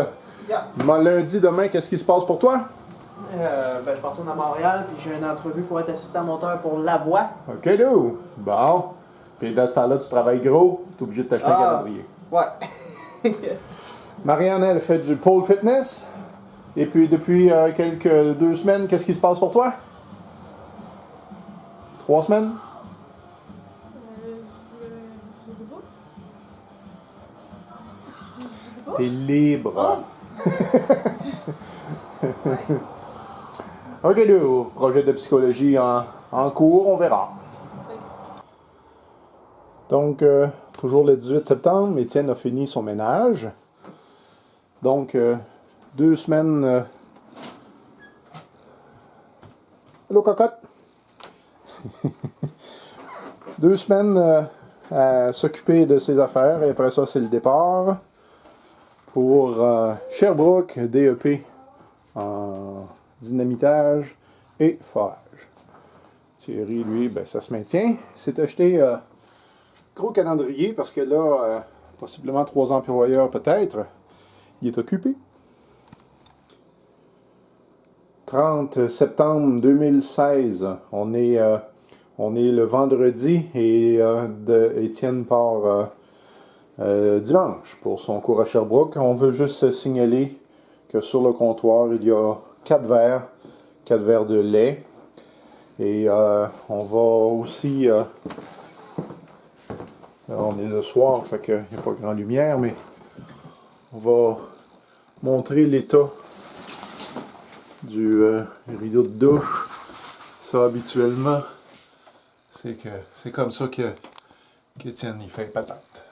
Yeah. Lundi, demain, qu'est-ce qui se passe pour toi? Ben, je retourne à Montréal, puis j'ai une entrevue pour être assistant monteur pour La Voix. OK, nous. Bon. Puis dans ce temps-là, tu travailles gros, tu es obligé de t'acheter un calendrier. Ouais. Marianne, elle fait du pole fitness. Et puis, depuis quelques 2 semaines, qu'est-ce qui se passe pour toi? 3 semaines? Je sais pas. Je sais pas. T'es libre. Oh! OK, nous. Projet de psychologie en cours, on verra. Donc, toujours le 18 septembre, Étienne a fini son ménage. Donc, 2 semaines... Allô, cocotte? 2 semaines à s'occuper de ses affaires et après ça, c'est le départ pour Sherbrooke, DEP en dynamitage et forage. Thierry, lui, ben, ça se maintient. Il s'est acheté gros calendrier parce que là, possiblement 3 employeurs peut-être. Il est occupé. 30 septembre 2016, on est le vendredi et Étienne part dimanche pour son cours à Sherbrooke. On veut juste signaler que sur le comptoir, il y a 4 verres de lait. Et on va aussi... là, on est le soir, fait qu'il n'y a pas grande lumière, mais on va montrer l'état du rideau de douche. Ça, habituellement, c'est comme ça qu'Étienne y fait patate.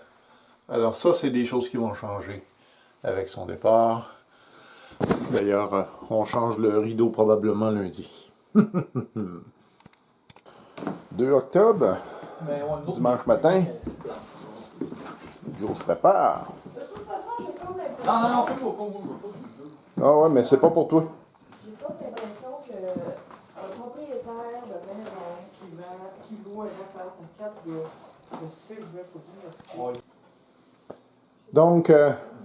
Alors ça, c'est des choses qui vont changer avec son départ. D'ailleurs, on change le rideau probablement lundi. 2 octobre, dimanche matin, Joe se prépare. De toute façon, j'ai comme l'impression. Non, fais pas. Ah ouais, mais c'est pas pour toi. J'ai comme l'impression qu'un propriétaire de maison qui loue un appart à 4 de Cédric au université. Donc,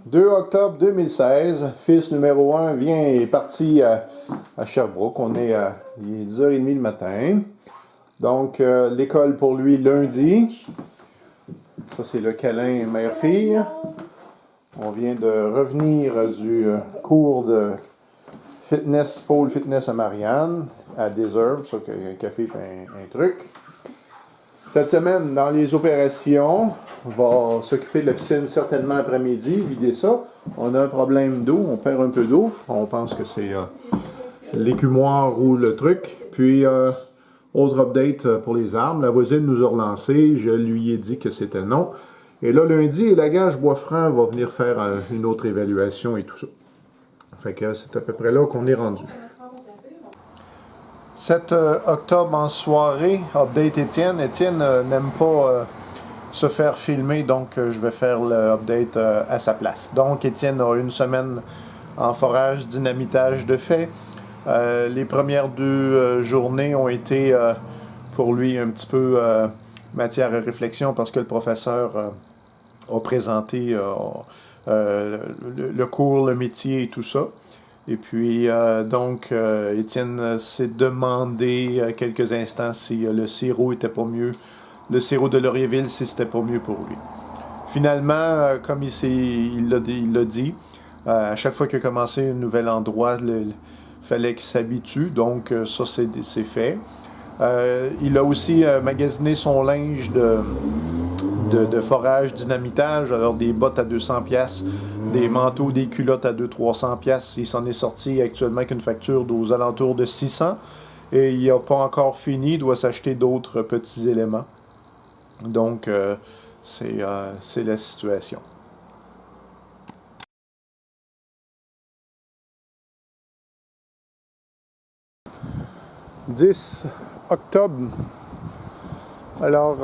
2 octobre 2016, fils numéro 1 est parti à Sherbrooke. Il est 10h30 le matin. Donc, l'école pour lui lundi. Ça, c'est le câlin mère-fille. On vient de revenir du cours de fitness, pôle fitness à Marianne, à Deserve, ça, un café et un truc. Cette semaine, dans les opérations, on va s'occuper de la piscine certainement après-midi, vider ça. On a un problème d'eau, on perd un peu d'eau. On pense que c'est l'écumoire ou le truc. Puis, autre update pour les arbres. La voisine nous a relancé. Je lui ai dit que c'était non. Et là, lundi, Élagage Boisfranc va venir faire une autre évaluation et tout ça. Fait que c'est à peu près là qu'on est rendu. 7 octobre en soirée, update Étienne. Étienne n'aime pas se faire filmer, donc je vais faire le update à sa place. Donc Étienne a une semaine en forage, dynamitage de fait. Les premières 2 journées ont été pour lui un petit peu matière à réflexion parce que le professeur a présenté le cours, le métier et tout ça. Et puis, donc, Étienne s'est demandé quelques instants si le sirop était pas mieux, le sirop de Laurierville, si c'était pas mieux pour lui. Finalement, comme il l'a dit, à chaque fois qu'il a commencé un nouvel endroit, il fallait qu'il s'habitue. Donc, ça, c'est fait. Il a aussi magasiné son linge de forage, dynamitage, alors des bottes à 200$, des manteaux, des culottes à 200-300$. Il s'en est sorti actuellement avec une facture aux alentours de 600$. Et il n'a pas encore fini, il doit s'acheter d'autres petits éléments. Donc, c'est la situation. « 10 octobre. Alors,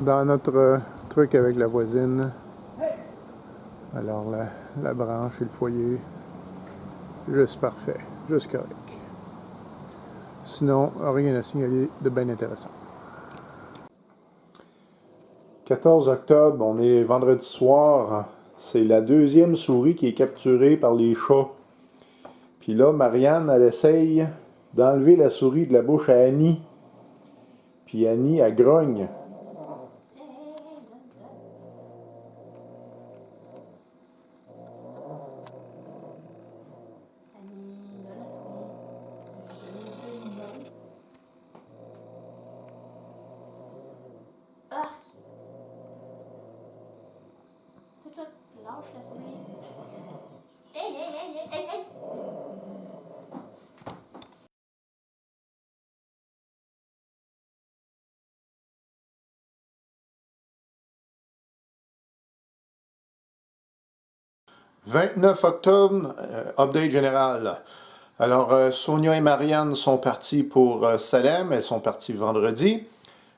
dans notre truc avec la voisine, alors la branche et le foyer, juste parfait, juste correct. Sinon, rien à signaler de bien intéressant. 14 octobre, on est vendredi soir. C'est la 2e souris qui est capturée par les chats. Puis là, Marianne, elle essaye d'enlever la souris de la bouche à Annie. Puis Annie, elle grogne. Lâche la souris. Hey, hey, hey, hey, hey, hey! 29 octobre, update général. Alors, Sonia et Marianne sont parties pour Salem. Elles sont parties vendredi.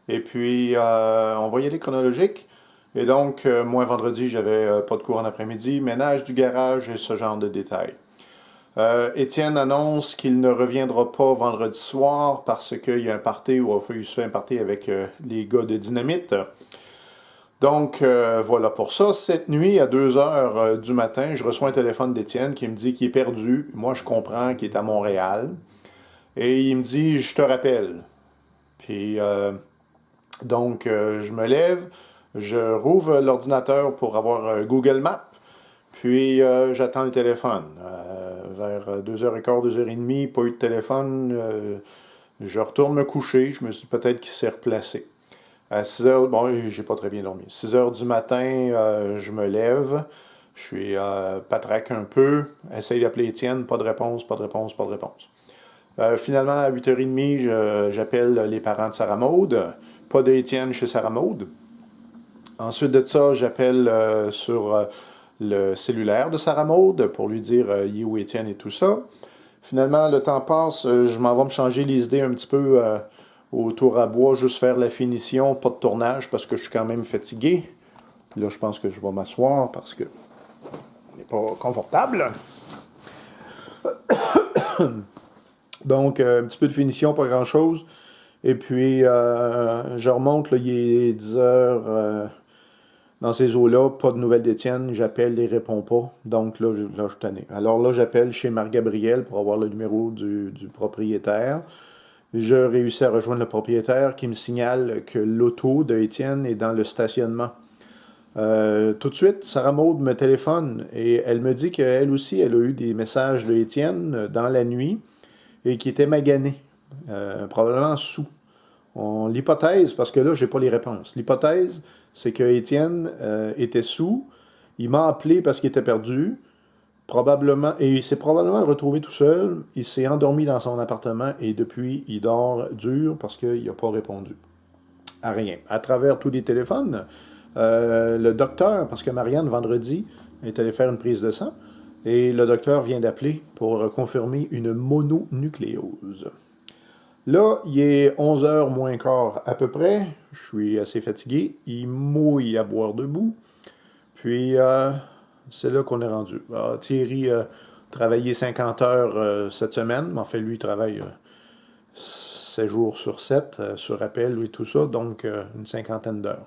Et puis, on va y aller chronologique. Et donc, moi, vendredi, j'avais pas de cours en après-midi, ménage du garage et ce genre de détails. Étienne annonce qu'il ne reviendra pas vendredi soir parce qu'il y a un party, ou il se fait un party avec les gars de Dynamite. Donc, voilà pour ça. Cette nuit, à 2 heures du matin, je reçois un téléphone d'Étienne qui me dit qu'il est perdu. Moi, je comprends qu'il est à Montréal. Et il me dit, je te rappelle. Puis, donc, je me lève, je rouvre l'ordinateur pour avoir Google Maps. Puis, j'attends le téléphone. Vers 2h15, 2h30, pas eu de téléphone. Je retourne me coucher. Je me suis dit peut-être qu'il s'est replacé. À 6h, bon, j'ai pas très bien dormi. 6h du matin, je me lève. Je suis patraque un peu. Essaye d'appeler Étienne. Pas de réponse, pas de réponse, pas de réponse. Finalement, à 8h30, j'appelle les parents de Sarah Maud. Pas d'Étienne chez Sarah Maud. Ensuite de ça, j'appelle sur le cellulaire de Sarah Maud pour lui dire il est où Étienne et tout ça. Finalement, le temps passe, je m'en vais me changer les idées un petit peu au tour à bois, juste faire la finition, pas de tournage parce que je suis quand même fatigué. Là, je pense que je vais m'asseoir parce que on n'est pas confortable. Donc, un petit peu de finition, pas grand-chose. Et puis, je remonte, là, il est 10 heures. Dans ces eaux-là, pas de nouvelles d'Étienne, j'appelle, il ne répond pas. Donc là, je suis tanné. Alors là, j'appelle chez Marc-Gabriel pour avoir le numéro du propriétaire. Je réussis à rejoindre le propriétaire qui me signale que l'auto d'Étienne est dans le stationnement. Tout de suite, Sarah Maud me téléphone et elle me dit qu'elle aussi, elle a eu des messages d'Étienne dans la nuit et qui était magané, probablement sous. L'hypothèse, parce que là, je n'ai pas les réponses. L'hypothèse, c'est que Étienne était sous. Il m'a appelé parce qu'il était perdu. Probablement, et il s'est probablement retrouvé tout seul. Il s'est endormi dans son appartement et depuis, il dort dur parce qu'il n'a pas répondu à rien. À travers tous les téléphones, le docteur, parce que Marianne, vendredi, est allée faire une prise de sang, et le docteur vient d'appeler pour confirmer une mononucléose. Là, il est 11h moins quart à peu près. Je suis assez fatigué. Il mouille à boire debout. Puis, c'est là qu'on est rendu. Thierry a travaillé 50 heures cette semaine. En fait, lui, il travaille 7 jours sur 7, sur appel, lui, tout ça. Donc, une cinquantaine d'heures.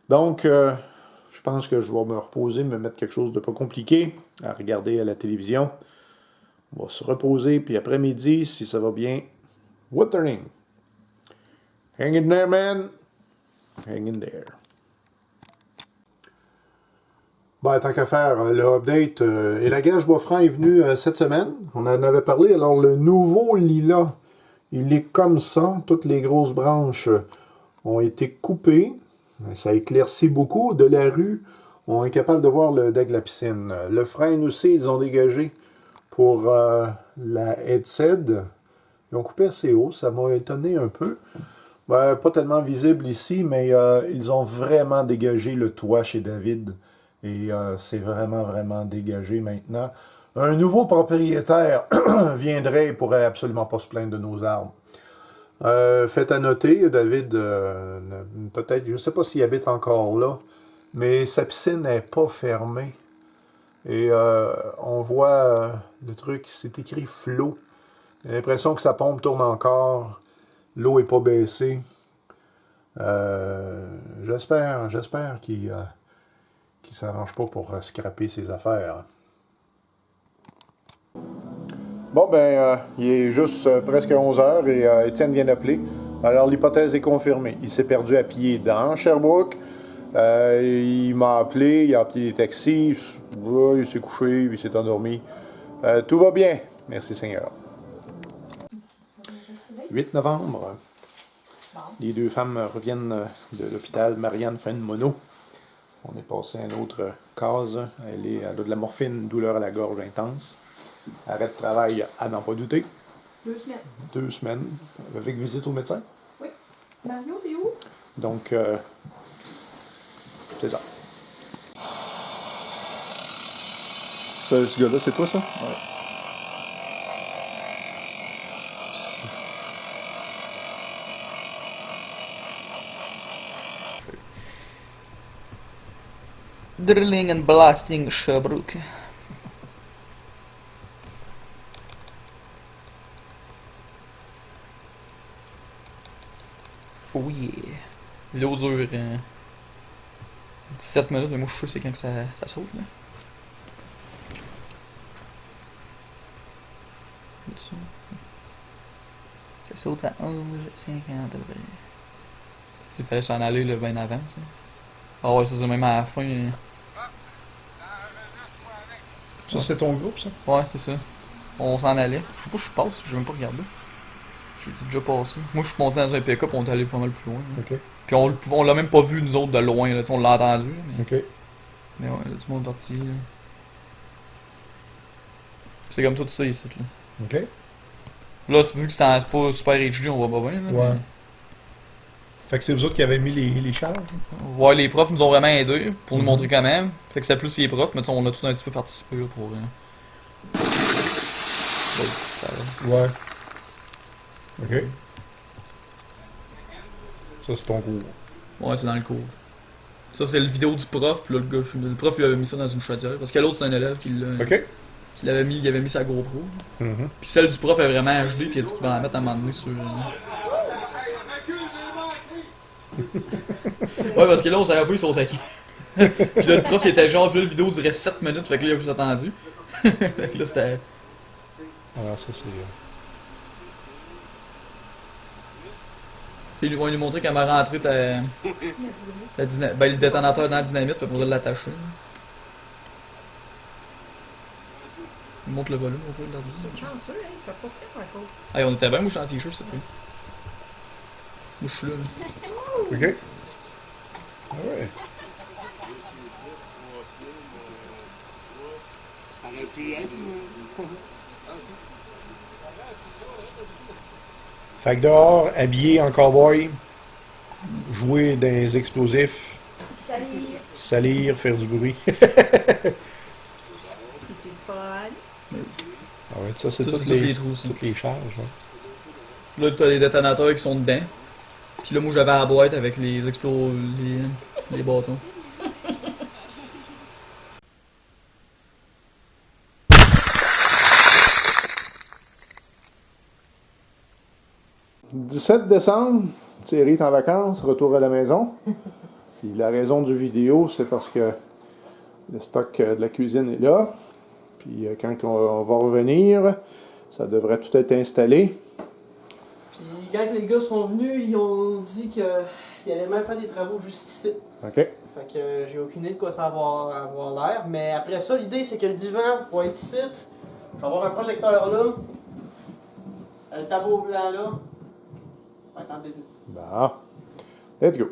Donc, je pense que je vais me reposer, me mettre quelque chose de pas compliqué à regarder à la télévision. On va se reposer. Puis après-midi, si ça va bien, Wuthering. Hang in there, man. Hang in there. Ben, tant qu'à faire, le update. Élagage Boisfranc est venu cette semaine. On en avait parlé. Alors, le nouveau lilas, il est comme ça. Toutes les grosses branches ont été coupées. Ça éclaircit beaucoup. De la rue, on est capable de voir le deck de la piscine. Le frêne aussi, ils ont dégagé pour la headset. Ils ont coupé assez haut, ça m'a étonné un peu. Ben, pas tellement visible ici, mais ils ont vraiment dégagé le toit chez David. Et c'est vraiment, vraiment dégagé maintenant. Un nouveau propriétaire viendrait et pourrait absolument pas se plaindre de nos arbres. Faites à noter, David, peut-être, je ne sais pas s'il habite encore là, mais sa piscine n'est pas fermée. Et on voit le truc, c'est écrit flot. J'ai l'impression que sa pompe tourne encore. L'eau n'est pas baissée. J'espère qu'il ne s'arrange pas pour scraper ses affaires. Bon, ben, il est juste presque 11h et Étienne vient d'appeler. Alors, l'hypothèse est confirmée. Il s'est perdu à pied dans Sherbrooke. Il m'a appelé, il a appelé les taxis. Il s'est couché, il s'est endormi. Tout va bien. Merci Seigneur. 8 novembre. Les deux femmes reviennent de l'hôpital. Marianne fait une mono. On est passé à une autre case. Elle a de la morphine, douleur à la gorge intense. Arrêt de travail à n'en pas douter. 2 semaines. 2 semaines. Avec visite au médecin. Oui. Mario, t'es où? Donc, c'est ça. Ce gars-là, c'est toi, ça? Ouais. Drilling and blasting Sherbrooke. Oh yeah. L'eau dure 17 minutes, mais moi je suis sûr c'est quand que ça saute là. Ça saute à 11,50 à peu près. Il fallait s'en aller le bien avant ça. Ah ouais, ça c'est même à la fin. Ça, c'est ton groupe, ça? Ouais, c'est ça. On s'en allait. Je sais pas où je passe, j'ai même pas regardé. J'ai déjà passé. Moi je suis monté dans un pick-up, on est allé pas mal plus loin. Là. OK. Puis on l'a même pas vu nous autres de loin, là. On l'a entendu. Mais, OK. mais ouais, là, tout le monde est parti. Là. C'est comme tout ça ici. Là, OK. là vu que c'est pas super HD, on voit pas bien. Là, Ouais. Fait que c'est vous autres qui avez mis les charges? Mais... Ouais, les profs nous ont vraiment aidés pour nous montrer quand même. Fait que c'est plus les profs, mais on a tout un petit peu participé là, pour. Ouais, ça va. Ouais. OK. Ça, c'est ton cours. Ouais, c'est dans le cours. Ça, c'est le vidéo du prof, puis là, le prof lui avait mis ça dans une chaudière. Parce que l'autre, c'est un élève qui OK. il avait mis sa GoPro. Mm-hmm. Puis celle du prof est vraiment HD, puis il a dit qu'il va en mettre à un moment donné sur. Ouais, parce que là, on savait pas, ils sont taqués. Puis là, le prof, il était genre, puis là, la vidéo durait 7 minutes, fait que là, il a juste attendu. Fait que là, c'était. Alors, ça, c'est. Ils vont lui montrer qu'elle m'a rentré le détonateur dans la dynamite, puis pour l'attacher. Il montre le volume, on peut leur dire. C'est chanceux, hein, il fait pas frais encore. Hey, on était bien, moi je suis en t-shirt, ça fait. Moi je suis là. OK. Ah ouais. Fait que dehors, habillé en cowboy, jouer des explosifs, salir, faire du bruit. C'est fun. Ah ouais, ça, c'est Ça, toutes c'est les trous, ça. toutes les charges. Hein. Là, t'as les détonateurs qui sont dedans. Puis là, moi j'avais la boîte avec les les bâtons. « 17 décembre, Thierry est en vacances, retour à la maison. Puis la raison du vidéo, c'est parce que le stock de la cuisine est là. Puis quand on va revenir, ça devrait tout être installé. Puis quand les gars sont venus, ils ont dit qu'ils allaient même faire des travaux jusqu'ici. OK. Fait que j'ai aucune idée de quoi ça va avoir l'air. Mais après ça, l'idée c'est que le divan va être ici. Je vais avoir un projecteur là. Le tableau blanc là. On va être en business. Bon. Let's go.